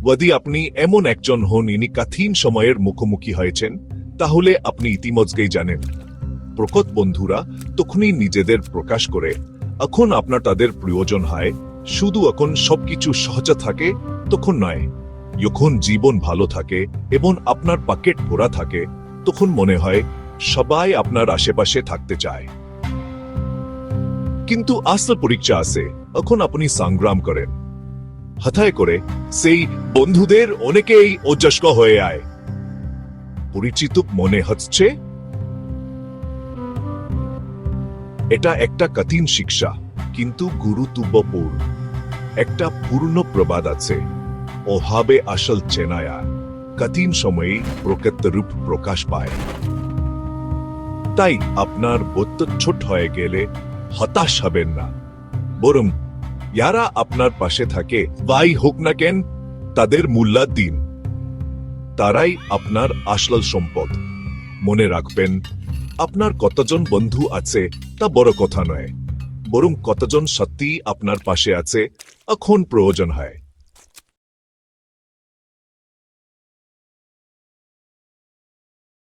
যদি আপনি এমন একজন হন ইনি কঠিন সময়ের মুখোমুখি হয়েছেন, তাহলে আপনি ইতিমধ্যেই জানেন প্রকৃত বন্ধুরা তখনই নিজেদের প্রকাশ করে এখন আপনার তাদের প্রয়োজন হয়, শুধু এখন সবকিছু সহজ থাকে তখন নয়। যখন জীবন ভালো থাকে এবং আপনার পকেট ভরা থাকে তখন মনে হয় সবাই আপনার আশেপাশে থাকতে চায়। কিন্তু আসল পরীক্ষা আছে এখন আপনি সংগ্রাম করেন, হতায় করে সেই বন্ধুদের অনেকেই অযস্ক হয়ে আয়। পরিচিত মনে হচ্ছে এটা একটা কঠিন শিক্ষা, কিন্তু গুরুত্বপূর্ণ। একটা পূর্ণ প্রবাদ আছে, অভাবে আসল চেনায়া, কঠিন সময়ে প্রকৃত রূপ প্রকাশ পায়। তাই আপনার বোধ ছোট হয়ে গেলে হতাশ হবেন না, বরং যারা আপনার পাশে থাকে ভাই হোক না কেন তাদের মূল্য দিন। তারাই আপনার আসল সম্পদ। মনে রাখবেন, আপনার কতজন বন্ধু আছে তা বড় কথা নয়, বরং কতজন সত্যি আপনার পাশে আছে এখন প্রয়োজন হয়।